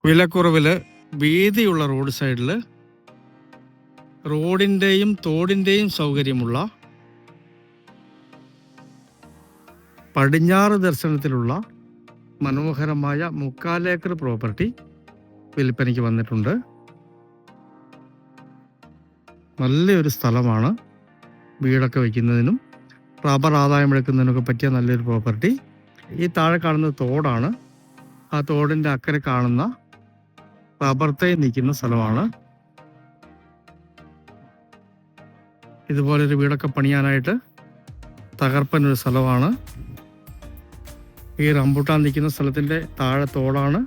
വിലക്കുറവില് വീതിയുള്ള റോഡ് സൈഡിൽ റോഡിൻ്റെയും തോടിൻ്റെയും സൗകര്യമുള്ള പടിഞ്ഞാറ് ദർശനത്തിലുള്ള മനോഹരമായ 3/4 ഏക്കർ പ്രോപ്പർട്ടി വിൽപ്പനയ്ക്ക് വന്നിട്ടുണ്ട്. നല്ലൊരു സ്ഥലമാണ്. വീടൊക്കെ വയ്ക്കുന്നതിനും റബ്ബർ ആദായം എടുക്കുന്നതിനൊക്കെ പറ്റിയ നല്ലൊരു പ്രോപ്പർട്ടി. ഈ താഴെ കാണുന്ന തോടാണ്. ആ തോടിൻ്റെ അക്കരെ കാണുന്ന റബ്ബർ തൈ നിൽക്കുന്ന സ്ഥലമാണ്. ഇതുപോലൊരു വീടൊക്കെ പണിയാനായിട്ട് തകർപ്പനൊരു സ്ഥലമാണ്. ഈ റംബൂട്ടാൻ നിൽക്കുന്ന സ്ഥലത്തിൻ്റെ താഴെ തോടാണ്.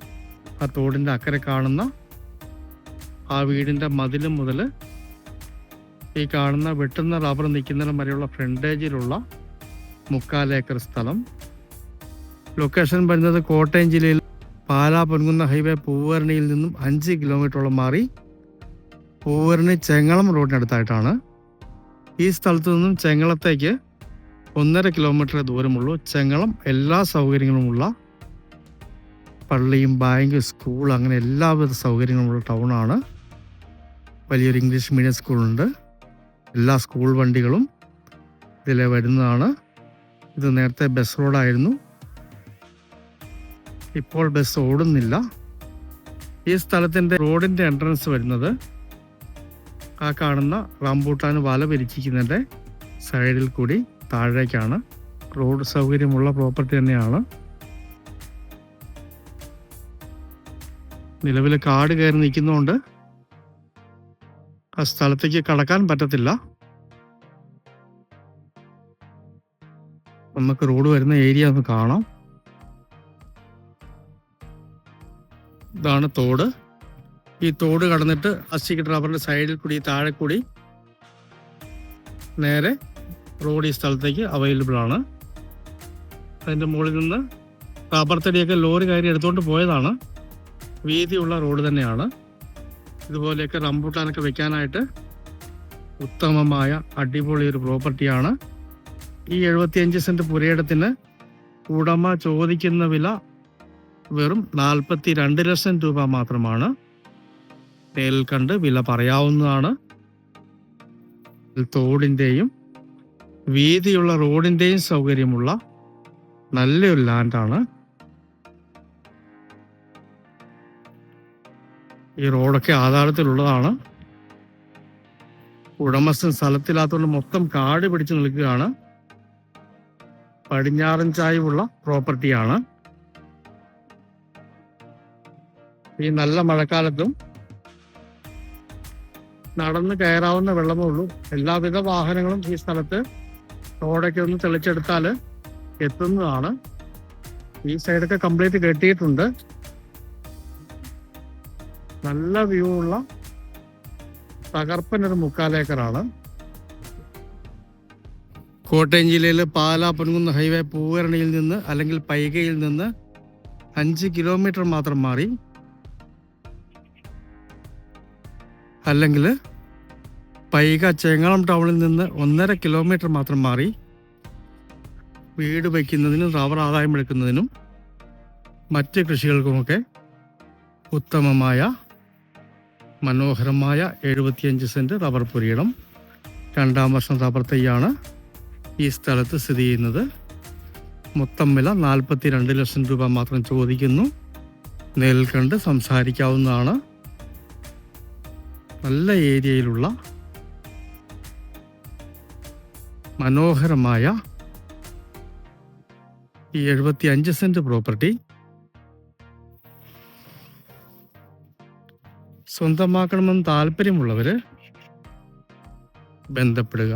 ആ തോടിൻ്റെ അക്കരെ കാണുന്ന ആ വീടിൻ്റെ മതിൽ മുതൽ ഈ കാണുന്ന വെട്ടുന്ന റബ്ബർ നിൽക്കുന്നിടം വരെയുള്ള ഫ്രണ്ടേജിലുള്ള 3/4 ഏക്കർ സ്ഥലം. ലൊക്കേഷൻ വരുന്നത് കോട്ടയം ജില്ലയിൽ പാലാ പൊൻകുന്ന ഹൈവേ പൂവരണിയിൽ നിന്നും 5 കിലോമീറ്ററോളം മാറി പൂവരണി ചെങ്ങളം റോഡിനടുത്തായിട്ടാണ്. ഈ സ്ഥലത്തു നിന്നും ചെങ്ങളത്തേക്ക് 1.5 കിലോമീറ്റർ ദൂരമുള്ളൂ. ചെങ്ങളം എല്ലാ സൗകര്യങ്ങളുമുള്ള പള്ളിയും ബാങ്ക് സ്കൂൾ അങ്ങനെ എല്ലാവിധ സൗകര്യങ്ങളുമുള്ള ടൗണാണ്. വലിയൊരു ഇംഗ്ലീഷ് മീഡിയം സ്കൂളുണ്ട്. എല്ലാ സ്കൂൾ വണ്ടികളും ഇതിൽ വരുന്നതാണ്. ഇത് നേരത്തെ ബസ് റോഡായിരുന്നു. ഇപ്പോൾ ബസ് ഓടുന്നില്ല. ഈ സ്ഥലത്തിൻ്റെ റോഡിൻ്റെ എൻട്രൻസ് വരുന്നത് ആ കാണുന്ന റംബൂട്ടാൻ വല വിരിച്ചിരിക്കുന്നതിൻ്റെ സൈഡിൽ കൂടി താഴേക്കാണ്. റോഡ് സൗകര്യമുള്ള പ്രോപ്പർട്ടി തന്നെയാണ്. നിലവിൽ കാട് കയറി നിൽക്കുന്നതുകൊണ്ട് ആ സ്ഥലത്തേക്ക് കടക്കാൻ പറ്റത്തില്ല. നമുക്ക് റോഡ് വരുന്ന ഏരിയ ഒന്ന് കാണാം. ഇതാണ് തോട്. ഈ തോട് കടന്നിട്ട് അസിക്കട്ട് റബ്ബറിൻ്റെ സൈഡിൽ കൂടി താഴെ കൂടി നേരെ റോഡ് ഈ സ്ഥലത്തേക്ക് അവൈലബിൾ ആണ്. അതിൻ്റെ മുകളിൽ നിന്ന് റബ്ബർ തടിയൊക്കെ ലോറി കയറി എടുത്തുകൊണ്ട് പോയതാണ്. വീതിയുള്ള റോഡ് തന്നെയാണ്. ഇതുപോലെയൊക്കെ റംബൂട്ടാനൊക്കെ വെക്കാനായിട്ട് ഉത്തമമായ അടിപൊളി ഒരു പ്രോപ്പർട്ടിയാണ്. ഈ 75 സെൻറ്റ് പുരയിടത്തിന് ഉടമ ചോദിക്കുന്ന വില വെറും 42 ലക്ഷം രൂപ മാത്രമാണ്. നേരിൽ കണ്ട് വില പറയാവുന്നതാണ്. തോടിൻ്റെയും വീതിയുള്ള റോഡിൻ്റെയും സൗകര്യമുള്ള നല്ലൊരു ലാൻഡാണ്. ഈ റോഡൊക്കെ ആധാരത്തിലുള്ളതാണ്. ഉടമസ്ഥൻ സ്ഥലത്തില്ലാത്തതുകൊണ്ട് മൊത്തം കാട് പിടിച്ചു നിൽക്കുകയാണ്. പടിഞ്ഞാറൻ ചായ്വുള്ള പ്രോപ്പർട്ടിയാണ്. ഈ നല്ല മഴക്കാലത്തും നടന്ന് കയറാവുന്ന വെള്ളമേ ഉള്ളൂ. എല്ലാവിധ വാഹനങ്ങളും ഈ സ്ഥലത്ത് റോഡൊക്കെ ഒന്ന് തെളിച്ചെടുത്താൽ എത്തുന്നതാണ്. ഈ സൈഡൊക്കെ കംപ്ലീറ്റ് കെട്ടിയിട്ടുണ്ട്. നല്ല വ്യൂ ഉള്ള തകർപ്പനൊരു 3/4 ഏക്കറാണ്. കോട്ടയം ജില്ലയിൽ പാലാ പൊൻകുന്ന ഹൈവേ പൂവരണിയിൽ നിന്ന് അല്ലെങ്കിൽ പൈകയിൽ നിന്ന് 5 കിലോമീറ്റർ മാത്രം മാറി അല്ലെങ്കിൽ പൈക ചെങ്ങളം ടൗണിൽ നിന്ന് 1.5 കിലോമീറ്റർ മാത്രം മാറി വീട് വയ്ക്കുന്നതിനും റബ്ബർ ആദായം എടുക്കുന്നതിനും മറ്റ് കൃഷികൾക്കുമൊക്കെ ഉത്തമമായ മനോഹരമായ 75 സെൻറ്റ് റബ്ബർ പുരയിടം. 2ാം വർഷം റബ്ബർ തൈയാണ് ഈ സ്ഥലത്ത് സ്ഥിതി ചെയ്യുന്നത്. മൊത്തം വില 42 ലക്ഷം രൂപ മാത്രം ചോദിക്കുന്നു. നേരിൽ കണ്ട് സംസാരിക്കാവുന്നതാണ്. നല്ല ഏരിയയിലുള്ള മനോഹരമായ ഈ 75 സെൻറ്റ് പ്രോപ്പർട്ടി സ്വന്തമാക്കണമെന്ന് താല്പര്യമുള്ളവർ ബന്ധപ്പെടുക.